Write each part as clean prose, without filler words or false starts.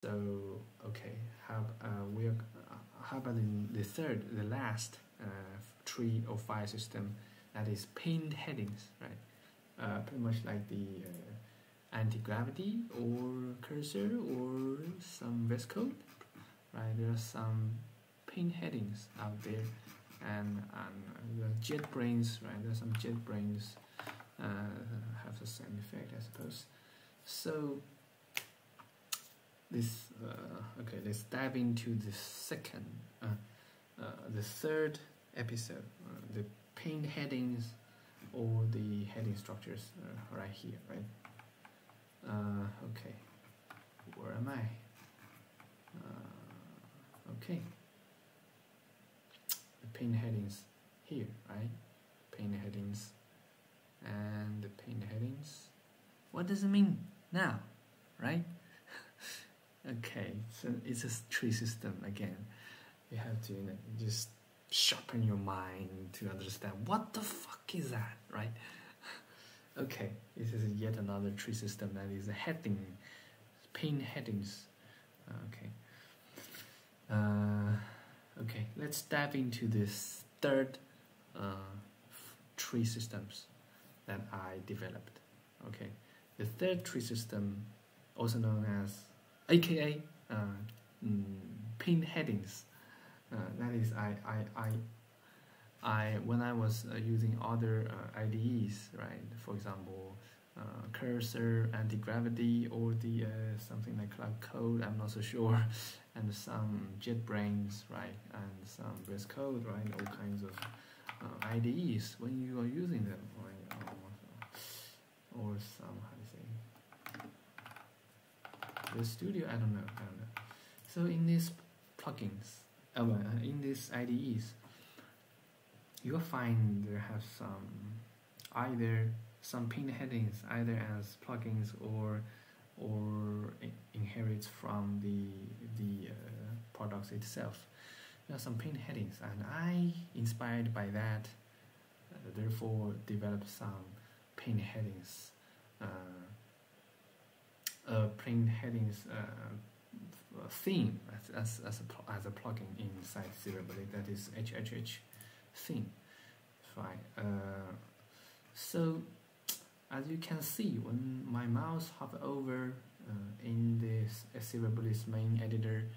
So okay, how about the last tree or file system, that is pinned headings, right? Pretty much like the anti-gravity or cursor or some VS Code, right? There are some pinned headings out there, and the JetBrains, right? There's some JetBrains have the same effect, I suppose. So this okay, let's dive into the third episode, the pinned headings or the heading structures, right here, right? Okay, where am I? Okay, the pinned headings here, right? Pinned headings and the pinned headings. What does it mean now, right? Okay, so it's a tree system again. You have to just sharpen your mind to understand what the fuck is that, right? Okay, this is yet another tree system that is a heading, pin headings. Okay. Okay, let's dive into this third tree systems that I developed. Okay, the third tree system, also known as AKA pin headings. That is, I when I was using other IDEs, right? For example, Cursor, Anti-Gravity, or the something like Cloud Code. I'm not so sure, and some JetBrains, right? And some VS Code, right? All kinds of IDEs. When you are using them, right? Or some, how to say, the studio, I don't know. So in these plugins, in these IDEs, you'll find there have either some pin headings, either as plugins or inherits from the products itself. There are some pin headings, and I, inspired by that, therefore developed some pin headings. Theme as a plugin inside SilverBullet, that is HHH theme. Fine. So as you can see, when my mouse hover over in this SilverBullet's main editor,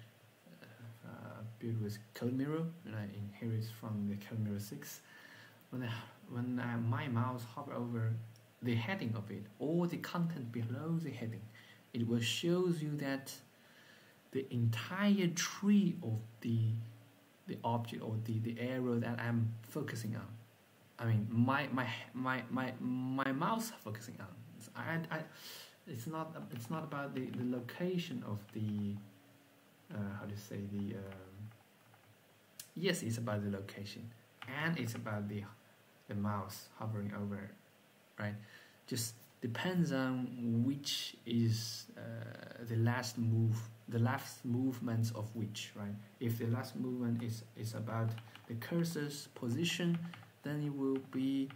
built with CodeMirror, and I inherit from the CodeMirror 6, when my mouse hover over the heading of it or the content below the heading, it will shows you that the entire tree of the object or the arrow that I'm focusing on. I mean, my mouse focusing on. It's not about the location of the how to say the. Yes, it's about the location, and it's about the mouse hovering over, right? Just depends on which is the last movements of which, right? If the last movement is about the cursor's position, then it will be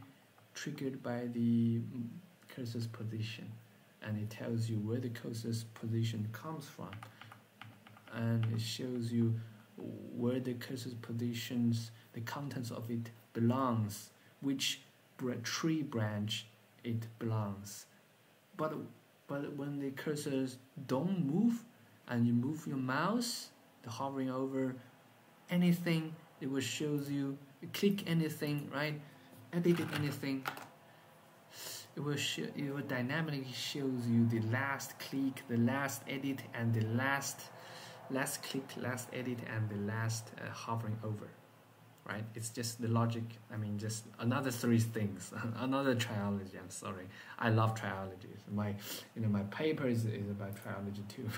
triggered by the cursor's position, and it tells you where the cursor's position comes from, and it shows you where the cursor's positions, the contents of it belongs, which tree branch it belongs. But when the cursors don't move, and you move your mouse, the hovering over anything, it will shows you, click anything, right? Edit anything, it will dynamically shows you the last click, the last edit, and the last click, last edit, and the last hovering over, right? It's just the logic. I mean, just another three things, another trilogy. I'm sorry, I love trilogies. My paper is about trilogy too.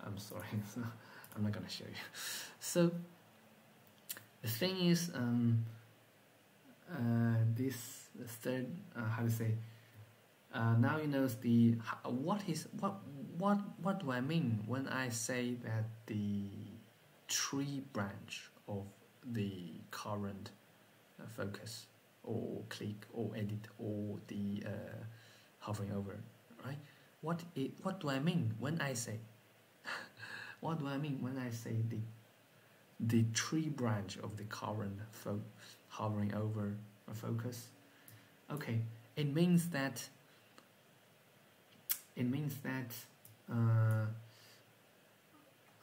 I'm sorry, so I'm not gonna show you. So the thing is, this third, how to say, now you know what do I mean when I say that the tree branch of the current focus or click or edit or the hovering over, right? What do I mean when I say What do I mean when I say the tree branch of the current hovering over a focus? Okay, it means that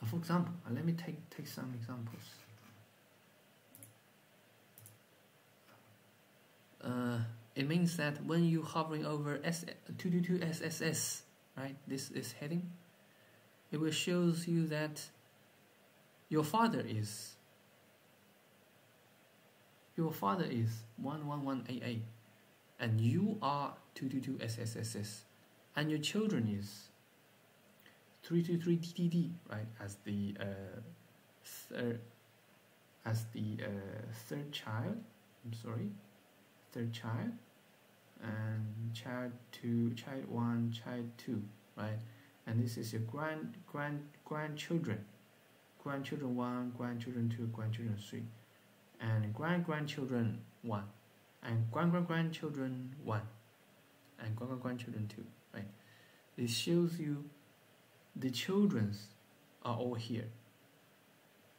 for example, let me take some examples. It means that when you hovering over 222 SSS, right, this is heading, it will shows you that your father is 111AA, and you are 222 SSSS, and your children is 323 DDD, right, as the third child. Third child, and child 1, child 2, right? And this is your grandchildren, grandchildren 1, grandchildren 2, grandchildren 3, and grandchildren 1, and grandchildren 1, and grandchildren 2, right? This shows you the childrens are all here,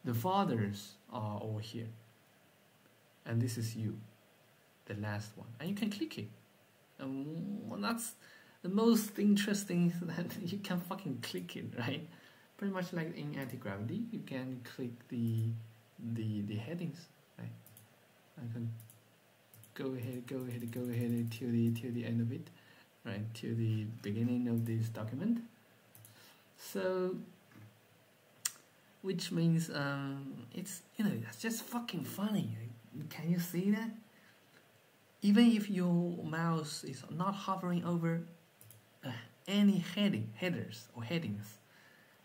the fathers are all here, and this is you, the last one, and you can click it. And that's the most interesting, that you can fucking click it, right? Pretty much like in anti-gravity, you can click the headings, right? I can go ahead till the end of it, right? Till the beginning of this document. So, which means it's it's just fucking funny. Can you see that? Even if your mouse is not hovering over any headers or headings,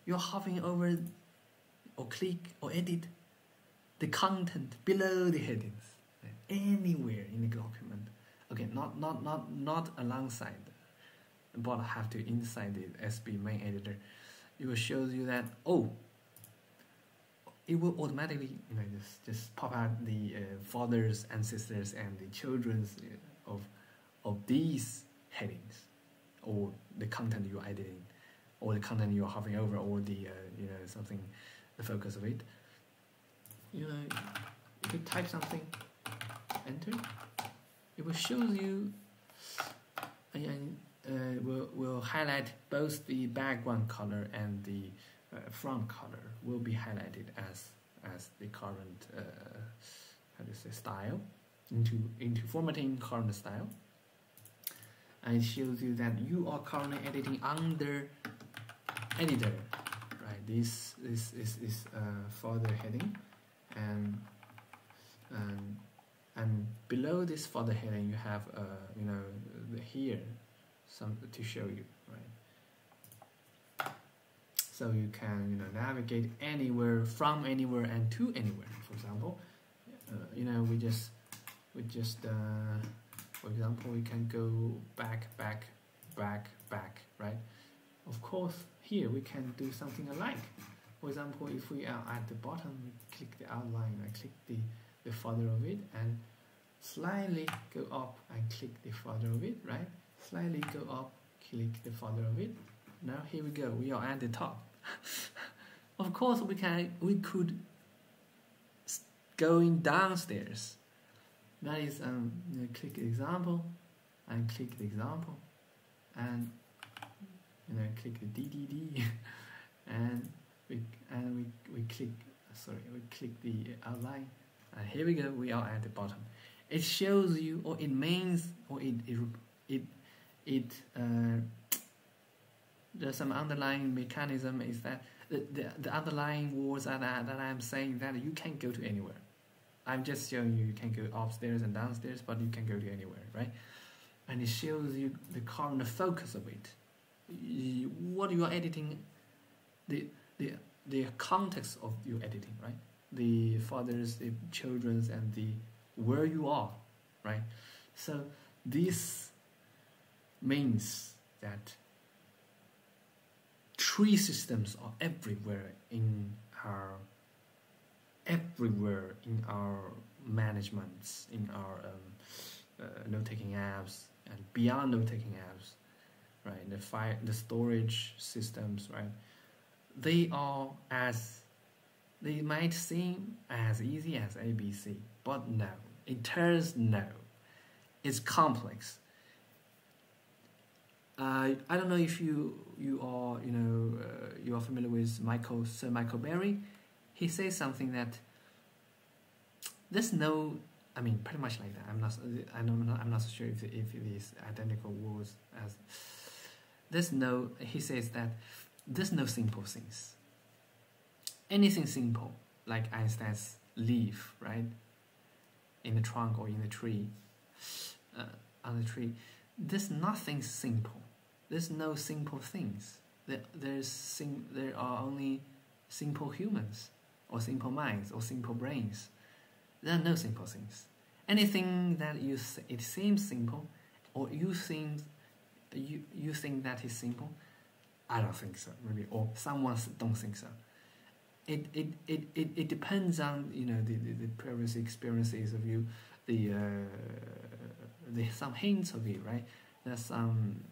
you're hovering over or click or edit the content below the headings, anywhere in the document. Okay, not alongside, but have to inside the SB main editor. It will show you that it will automatically just pop out the fathers and sisters and the children's of these headings, or the content you're editing, or the content you're hovering over, or the something, the focus of it. You could type something, enter. It will show you, and will highlight both the background color and the front color will be highlighted as the current style, into formatting current style, and it shows you that you are currently editing under editor, right? This is further heading, and below this further heading you have here some to show you, right? So you can navigate anywhere, from anywhere, and to anywhere. For example, for example, we can go back, right? Of course, here we can do something alike. For example, if we are at the bottom, we click the outline, I click the further of it, and slightly go up and click the further of it, right? Slightly go up, click the further of it. Now here we go, we are at the top. Of course, we could going downstairs. That is click example, and click the example, and click the DDD, and we click the outline, and here we go, we are at the bottom. It shows you, or it means, or there's some underlying mechanism, is that the underlying words that I'm saying that you can go to anywhere. I'm just showing you can go upstairs and downstairs, but you can go to anywhere, right? And it shows you the current focus of it. What you are editing, the context of your editing, right? The fathers, the children's, and the where you are, right? So this means that tree systems are everywhere in our managements, in our note-taking apps, and beyond note-taking apps, right? The storage systems, right? they might seem as easy as ABC, but no, it turns no. It's complex. I don't know if you are you are familiar with Sir Michael Berry. He says something that there's no, I mean, pretty much like that. I'm not so sure if it is identical words as. He says that there's no simple things. Anything simple, like Einstein's leaf, right, in the trunk or in the tree, on the tree, there's nothing simple. There's no simple things. There are only simple humans, or simple minds, or simple brains. There are no simple things. Anything that it seems simple, or you think that is simple, I don't think so, really, or someone don't think so. It depends on the previous experiences of you, the some hints of it, right? There's some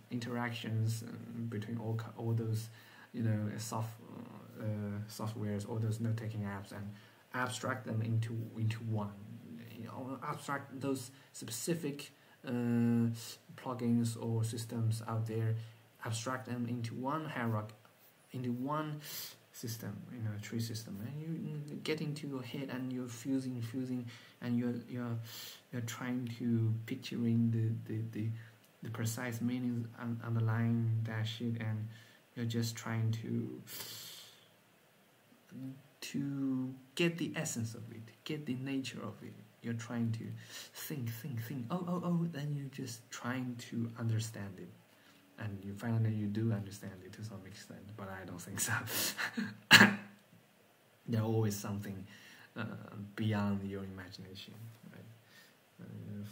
interactions between all those softwares, all those note-taking apps, and abstract them into one. Abstract those specific plugins or systems out there, abstract them into one hierarchy, into one system, tree system, and you get into your head and you're fusing, and you're trying to picturing the precise meanings underlying that shit, and you're just trying to get the essence of it, get the nature of it. You're trying to think. Oh, then you're just trying to understand it. And you finally you do understand it to some extent, but I don't think so. There's always something beyond your imagination, right?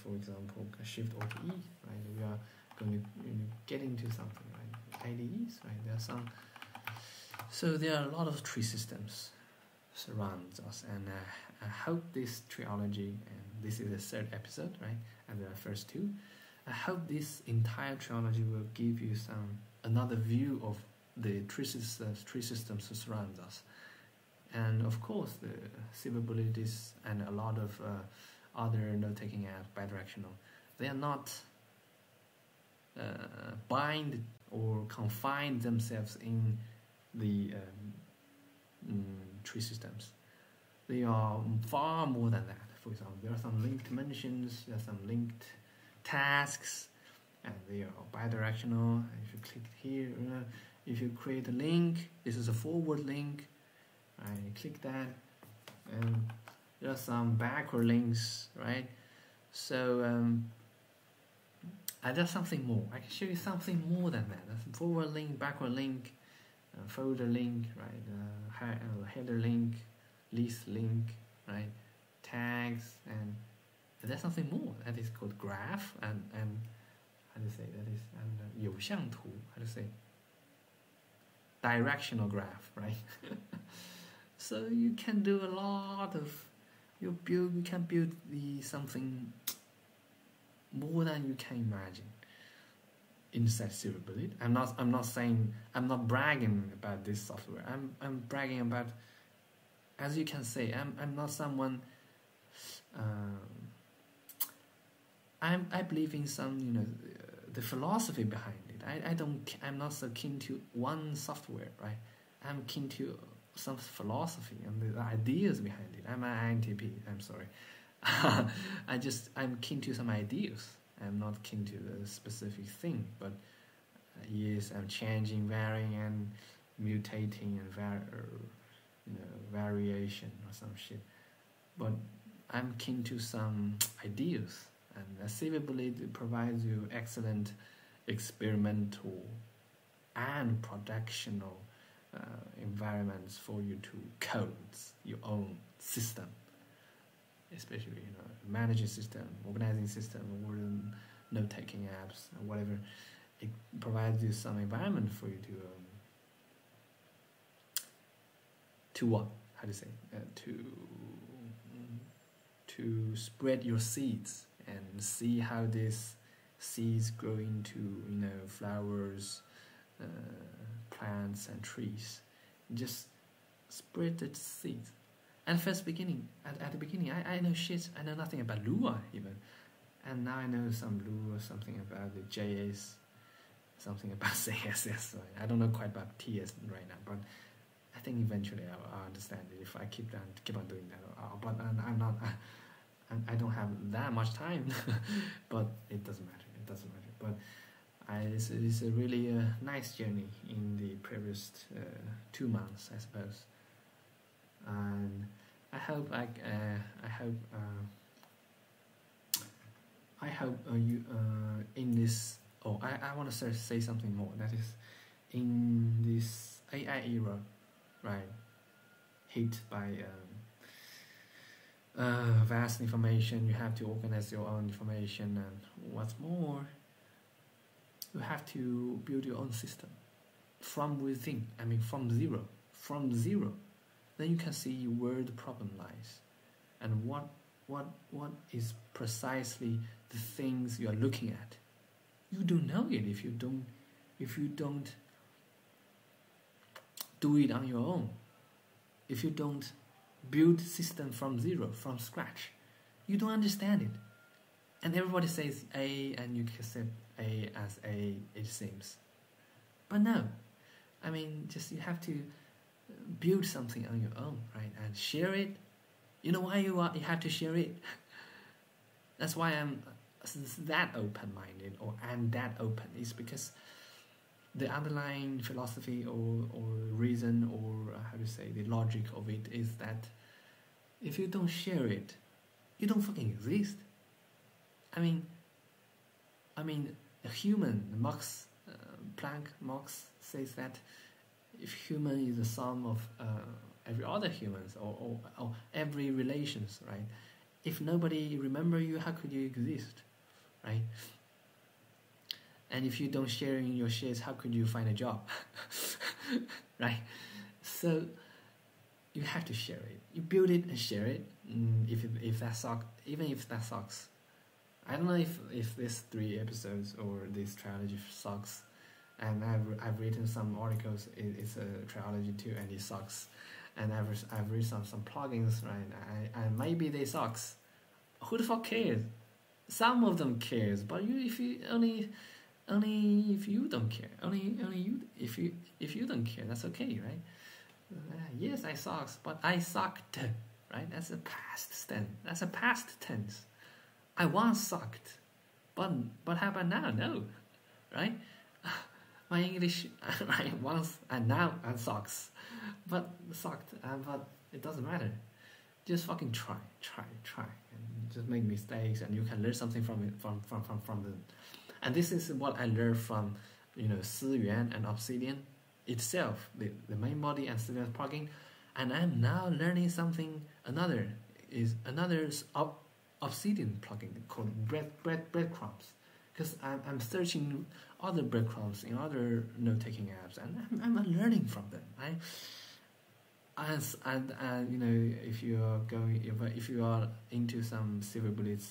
For example, Shift Alt E, right? We are going to get into something, right? IDEs, right? There are some. So there are a lot of tree systems surrounds us, and I hope this trilogy, and this is the third episode, right? And the first two. I hope this entire trilogy will give you another view of the tree systems that surround us. And of course, the SilverBullet and a lot of other note-taking apps, bidirectional, they are not bind or confine themselves in the tree systems. They are far more than that. For example, there are some linked mentions, there are some linked tasks, and they are bidirectional. If you click here, if you create a link, this is a forward link, right? You click that, and there are some backward links, right? So there's something more. I can show you something more than that. There's forward link, backward link, folder link, right? Header link, list link, right? Tags, and there's something more that is called graph, and how to say that is, and 有向图, how to say, directional graph, right? So you can do a lot of, you can build something more than you can imagine inside SilverBullet. I'm not saying, I'm not bragging about this software. I'm bragging about, as you can say, I'm not someone. I believe in some, the philosophy behind it. I'm not so keen to one software, right? I'm keen to some philosophy and the ideas behind it. I'm an INTP, I'm sorry. I'm keen to some ideas. I'm not keen to a specific thing, but yes, I'm changing, varying, and mutating, and variation or some shit. But I'm keen to some ideas, and SilverBullet provides you excellent experimental and productional environments for you to code your own system, especially managing system, organizing system, or note-taking apps, or whatever. It provides you some environment for you to what? How to say? To spread your seeds and see how these seeds grow into flowers, plants, and trees. just spread the seeds. At the beginning, I know shit. I know nothing about Lua even, and now I know some Lua, something about the JS, something about CSS. Right? I don't know quite about TS right now, but I think eventually I'll understand it if I keep on doing that. But I'm not. I don't have that much time, but it doesn't matter. It doesn't matter. But it's a really nice journey in the previous 2 months, I suppose. And I hope you in this. Oh, I want to say something more. That is, in this AI era, right, hit by vast information, you have to organize your own information, and what's more, you have to build your own system from within. I mean, from zero. Then you can see where the problem lies, and what is precisely the things you are looking at. You don't know it if you don't do it on your own. If you don't build system from zero, from scratch, you don't understand it. And everybody says A, and you accept A as A, it seems. But no, I mean, just you have to build something on your own, right? And share it. You know why you have to share it? That's why I'm that open-minded, or I'm that open. Is because the underlying philosophy or reason, or how to say, the logic of it is that if you don't share it, you don't fucking exist. I mean, a human, Marx says that if human is the sum of every other humans, or every relations, right? If nobody remember you, how could you exist, right? And if you don't share in your shares, how could you find a job, right? So you have to share it. You build it and share it. If that sucks, even if that sucks, I don't know if this 3 episodes or this trilogy sucks. And I've written some articles. It's a trilogy too, and it sucks. And I've written some plugins, right? And maybe they sucks. Who the fuck cares? Some of them cares, but if you don't care, if you don't care, that's okay, right? Yes, I sucks, but I sucked, right? That's a past tense. That's a past tense. I once sucked, but how about now? No, right? My English, I once and now and sucks, but sucked, but it doesn't matter. Just fucking try, and just make mistakes, and you can learn something from it, from them. And this is what I learned from, Siyuan and Obsidian itself, the main body and Siyuan plugin. And I'm now learning something. Another Obsidian plugin called breadcrumbs, because I'm searching other breadcrumbs in other note-taking apps, and I'm learning from them, right? And if you are into some SilverBullet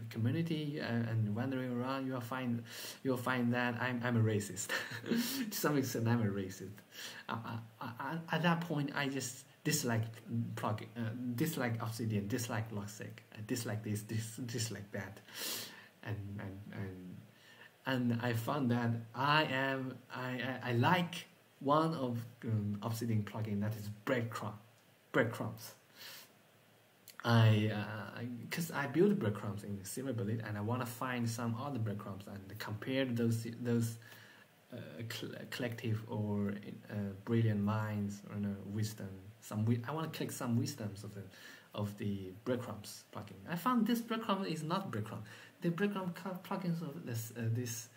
community and wandering around, you'll find that I'm a racist. To some extent, I'm a racist. At that point, I just dislike plugin, dislike Obsidian, dislike Logseq, dislike this, dislike that, and I found that I like one of Obsidian plugin, that is breadcrumbs. Because I build breadcrumbs in SilverBullet, and I want to find some other breadcrumbs and compare those collective or brilliant minds, or wisdom. I want to collect some wisdoms of the breadcrumbs plugin. I found this breadcrumb is not breadcrumb. The breadcrumb plugins of this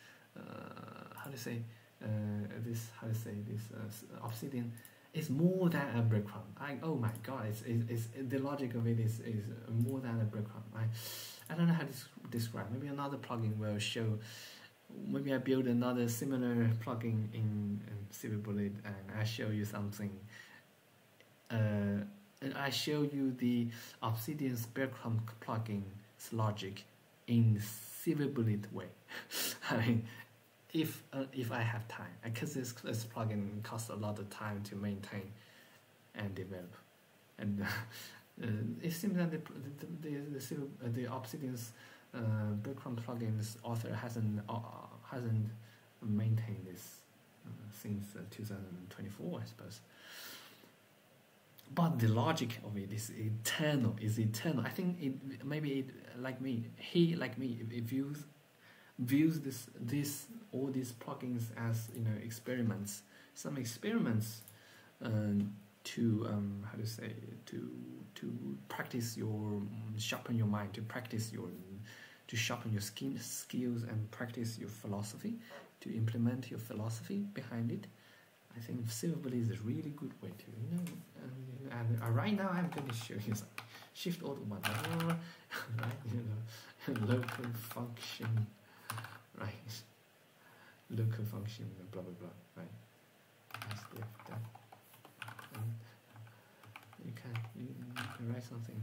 Obsidian is more than a breadcrumb. Oh my god, it's the logic of it is more than a breadcrumb. I don't know how to describe. Maybe another plugin will show. Maybe I build another similar plugin in SilverBullet, and I show you something. And I show you the Obsidian's breadcrumb plugin's logic in SilverBullet way. I mean, if I have time, because this plugin costs a lot of time to maintain and develop, and it seems that the Obsidian's breadcrumb plugins author hasn't maintained this since 2024, I suppose. But the logic of it is eternal. I think he like me, it views all these plugins as experiments. Some experiments to practice your sharpen your mind, to sharpen your skills and practice your philosophy, to implement your philosophy behind it. I think SilverBullet is a really good way to, and right now I'm going to show you something. Shift Alt 1, right? Local function, right? Local function, blah blah blah, right? That's that. You can write something.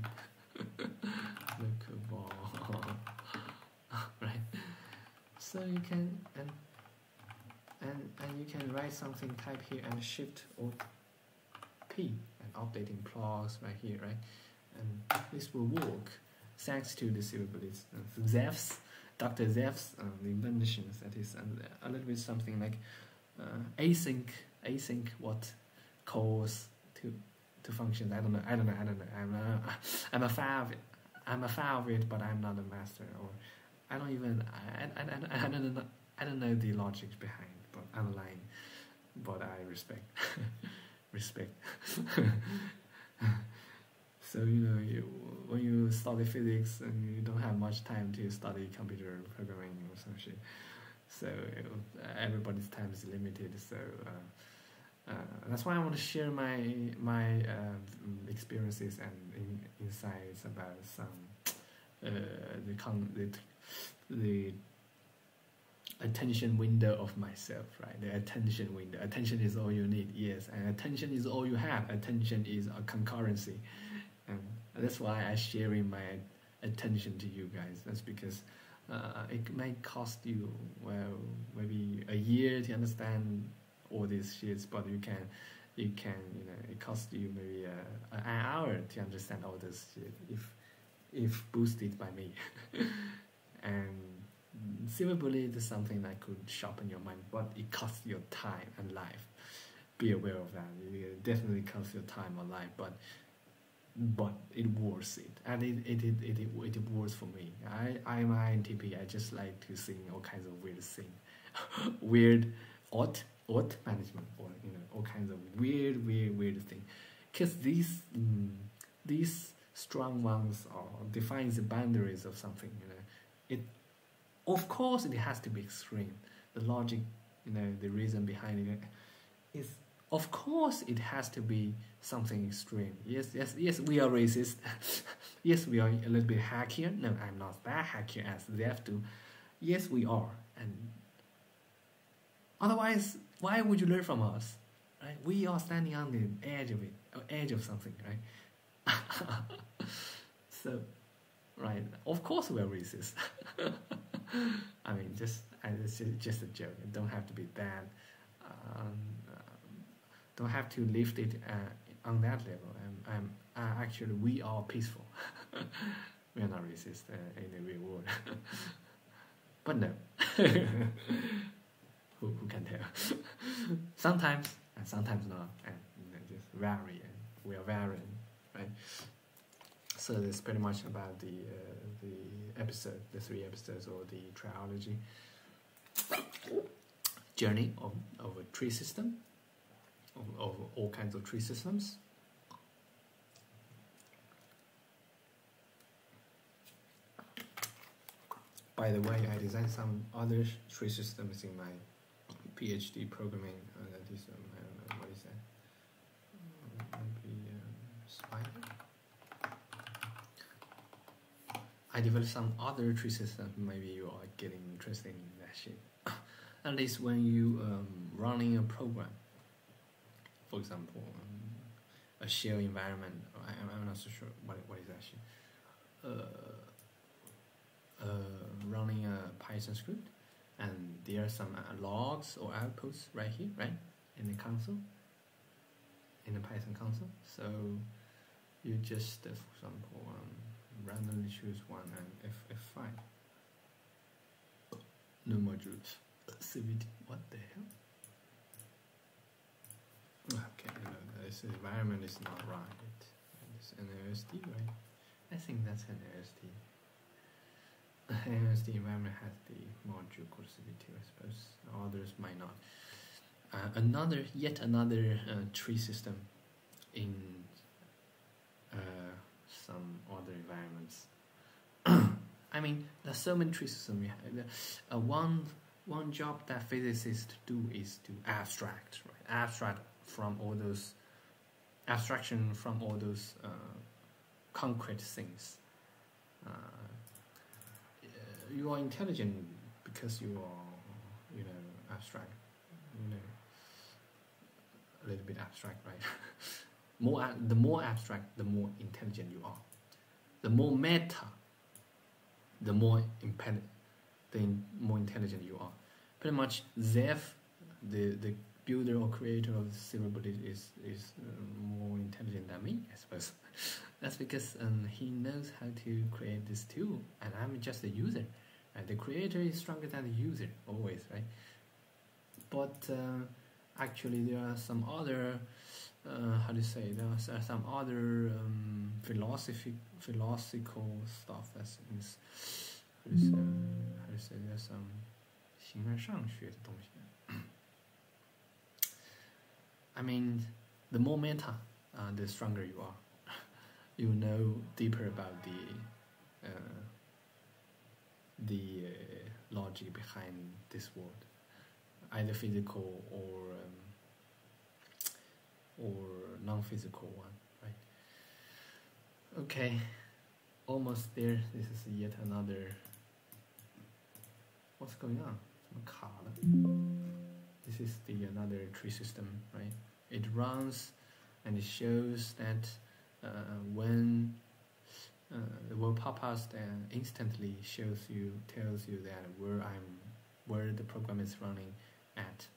Local ball, right? So you can and you can write something, type here and Shift Alt P and updating clause right here, right? And this will work thanks to the SilverBullet Dr. Zev's inventions. That is a little bit something like async what calls to functions. I don't know. I'm a fan of it, but I'm not a master, or I don't know the logic behind, but underlying, but I respect. So when you study physics and you don't have much time to study computer programming or some shit, so everybody's time is limited. So that's why I want to share my experiences and insights about some the attention window of myself, right? The attention window. Attention is all you need, yes, and attention is all you have. Attention is a concurrency, and that's why I sharing my attention to you guys. That's because it might cost you, well, maybe a year to understand all these shits, but you can it costs you maybe an hour to understand all this shit if boosted by me. And SilverBullet is something that could sharpen your mind, but it costs your time and life. Be aware of that. It definitely costs your time or life, but it worth it, and it works for me. I'm INTP. I just like to sing all kinds of weird weird art management, or all kinds of weird thing, because these strong ones defines the boundaries of something. It, of course, it has to be extreme. The logic, the reason behind it is, of course, it has to be something extreme. Yes, we are racist. Yes, we are a little bit hackier. No, I'm not that hackier as they have to. Yes, we are. And otherwise, why would you learn from us? Right? We are standing on the edge of it, edge of something, right? So, right, of course we are racist. I mean, it's just a joke. It don't have to be bad. Don't have to lift it on that level. Actually, we are peaceful. We are not racist in the real world. But no. Who can tell? Sometimes, and sometimes not. And just vary. And we are varying, right? So that's pretty much about the episode, the 3 episodes, or the trilogy journey of a tree system, of all kinds of tree systems. By the way, I designed some other tree systems in my PhD programming. That is, I don't know, what is that? Maybe spider. I developed some other tree systems. Maybe you are getting interested in that shit. At least when you running a program, for example, a shell environment. I'm not so sure what is that shit. Running a Python script, and there are some logs or outputs right here, right, in the console, in the Python console. So you just, for example, randomly choose one and F5. No modules. CVT. What the hell? Okay, no, this environment is not right. It's an LSD, right? I think that's an LSD. LSD environment has the module called CVT, I suppose. Others might not. Yet another tree system in some other environments. I mean, there's so many tree systems we have. One job that physicists do is to abstract, right? Abstraction from all those concrete things. You are intelligent because you are, abstract. A little bit abstract, right? The more abstract, the more intelligent you are. The more meta, the more intelligent you are. Pretty much, Zev, the builder or creator of SilverBullet, is more intelligent than me, I suppose. That's because he knows how to create this tool, and I'm just a user. Right? The creator is stronger than the user, always, right? But actually, there are some other, there are some other philosophical stuff that's there's some 形而上学的东西. I mean, the more meta, the stronger you are. You know deeper about the logic behind this world, either physical or non-physical one, right? Okay, almost there. This is yet another. What's going on? This is another tree system, right? It runs, and it shows that when the word pop-ups, instantly tells you that where the program is running at,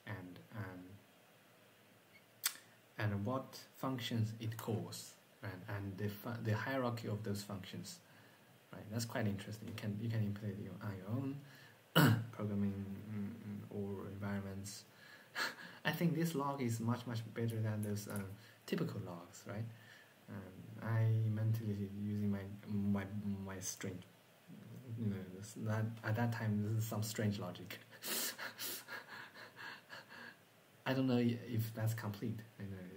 and what functions it calls, right? And the hierarchy of those functions, right? That's quite interesting. You can implement it on your own programming or environments. I think this log is much better than those typical logs, right? I mentally using my string. At that time, this is some strange logic. I don't know if that's complete.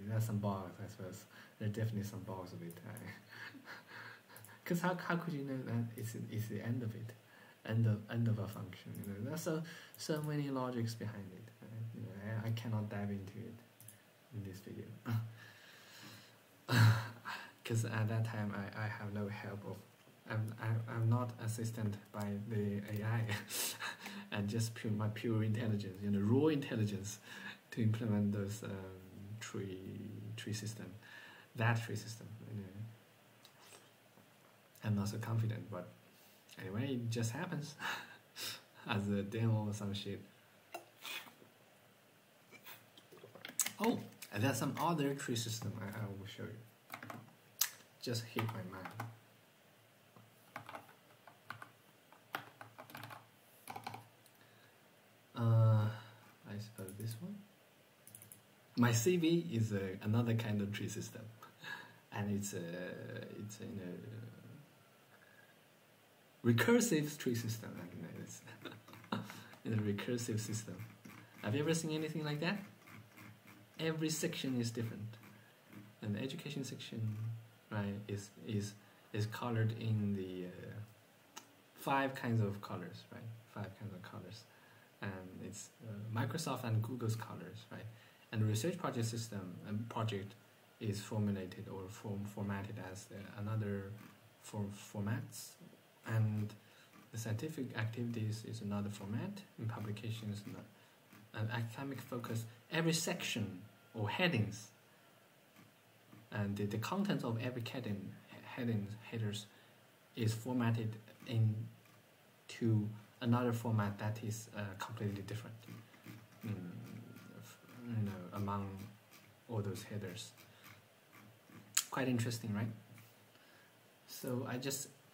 There's some bugs, I suppose. There are definitely some bugs of it. Because how could you know that it's the end of it, end of a function? There's so many logics behind it. I cannot dive into it in this video. Because at that time I have no help of. I'm not assisted by the AI, and just my pure intelligence, raw intelligence, to implement those tree system, that tree system. I'm not so confident, but anyway, it just happens as a demo or some shit. Oh, and there's some other tree system I will show you. Just hit my mind. I suppose this one. My CV is another kind of tree system, and it's a recursive tree system. It's a recursive system. Have you ever seen anything like that? Every section is different, and the education section, right, is colored in the 5 kinds of colors, right? 5 kinds of colors, and it's Microsoft and Google's colors, right? And the research project system and project is formulated or formatted as another formats, and the scientific activities is another format, in publications and academic focus. Every section or headings and the contents of every headers is formatted into another format that is completely different, among all those headers. Quite interesting, right? So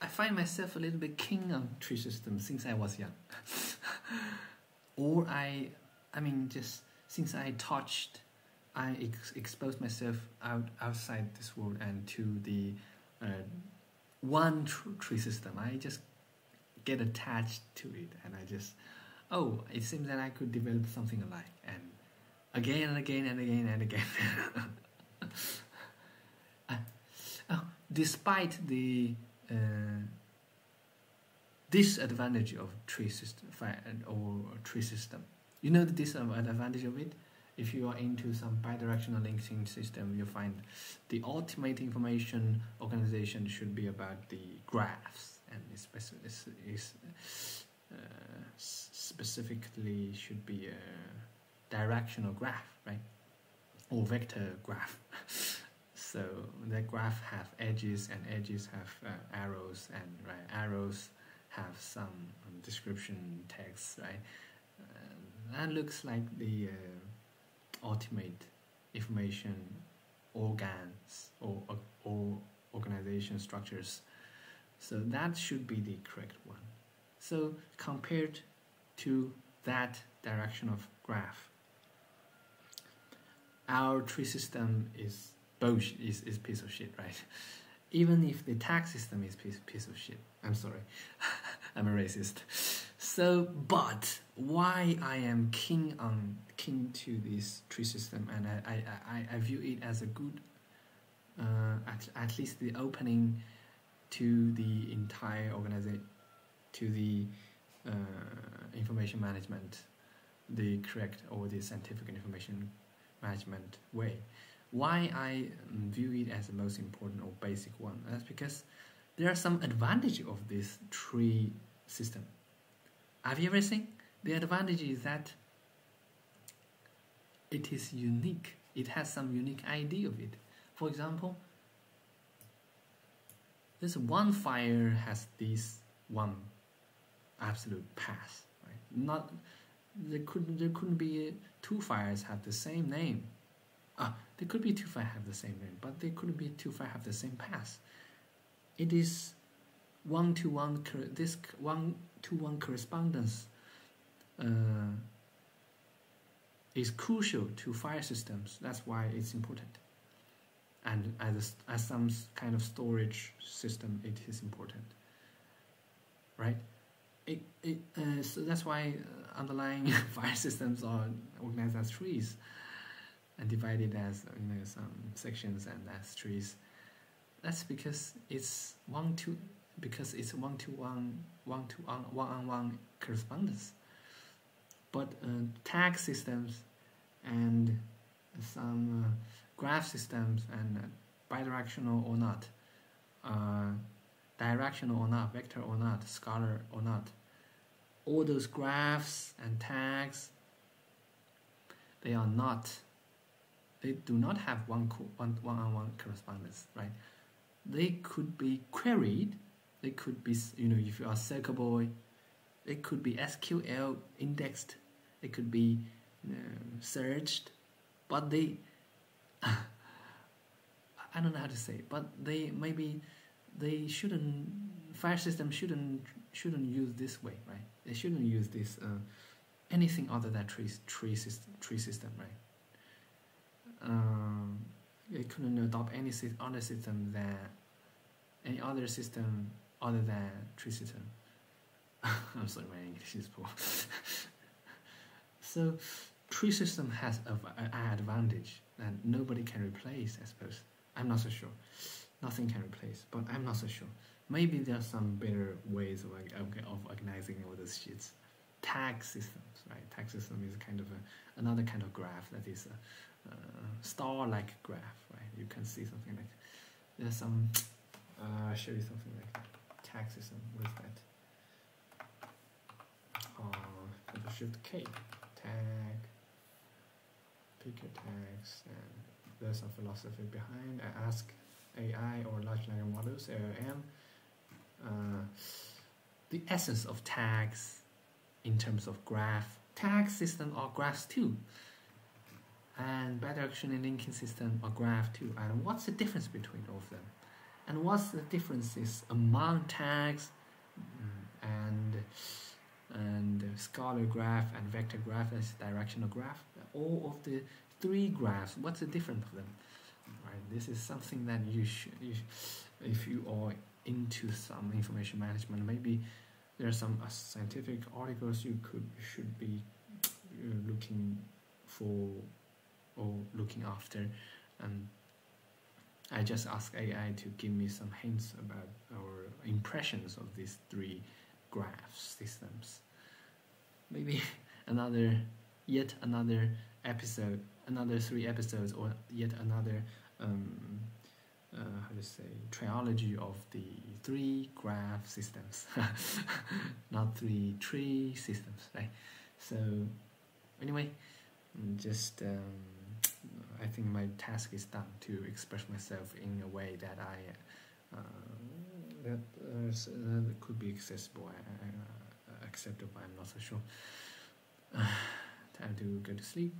I find myself a little bit keen on tree systems since I was young. Or I mean, just since I exposed myself outside this world and to the one tree system, I just get attached to it, and it seems that I could develop something alike, and again and again and again and again. Despite the disadvantage of tree system you know the disadvantage of it. If you are into some bidirectional linking system, you find the ultimate information organization should be about the graphs, and specifically should be a directional graph, right, or vector graph. So that graph have edges, and edges have arrows, and arrows have some description text, right? That looks like the ultimate information organs or organization structures. So that should be the correct one. So compared to that direction of graph, our tree system is piece of shit, right? Even if the tag system is piece of shit. I'm sorry, I'm a racist. So, but why I am keen to this tree system, and I view it as a good, at least the opening to the entire organization, to the information management, the correct or the scientific information management way. Why I view it as the most important or basic one? That's because there are some advantages of this tree system. Have you ever seen? The advantage is that it is unique. It has some unique idea of it. For example, this one fire has this one absolute path, right? There couldn't be two fires have the same name. There could be two fires have the same name, but there couldn't be two fires have the same path. It is one-to-one. This one-to-one correspondence is crucial to fire systems. That's why it's important. And as some kind of storage system, it is important, right? So that's why underlying fire systems are organized as trees and divided as some sections and as trees. That's because it's one-on-one correspondence. But tag systems and some graph systems and bidirectional or not, directional or not, vector or not, scalar or not, all those graphs and tags, they do not have one-on-one correspondence, right? They could be queried. They could be, if you are Circle Boy, they could be SQL indexed. They could be searched, but they, I don't know how to say it, but they shouldn't. Fire system shouldn't use this way, right? They shouldn't use this anything other than tree system, right? They couldn't adopt any other system other than tree system. I'm sorry, my English is poor. So, tree system has an advantage that nobody can replace, I suppose. I'm not so sure. Nothing can replace, but I'm not so sure. Maybe there are some better ways of organizing all those shits. Tag systems, right? Tag system is kind of another kind of graph that is a star-like graph, right? You can see something like there's some. I'll show you something like that. Tag system. What is that? Shift K. Tag. Pick your tags, and there's some philosophy behind. I ask AI or large language models, LLM, the essence of tags in terms of graph tag system or graphs too, and bidirectional linking system or graph too. And what's the difference between all of them? And what's the differences among tags and scalar graph and vector graph as directional graph? All of the three graphs, what's the difference of them? Right, this is something that you should, if you are into some information management, maybe there are some scientific articles you should be looking for or looking after, and I just ask AI to give me some hints about our impressions of these three graph systems. Maybe yet another episode, another 3 episodes, or yet another how to say, trilogy of the 3 graph systems, not 3 tree systems, right? So anyway, just I think my task is done to express myself in a way that that could be accessible, acceptable. I'm not so sure. Time to go to sleep.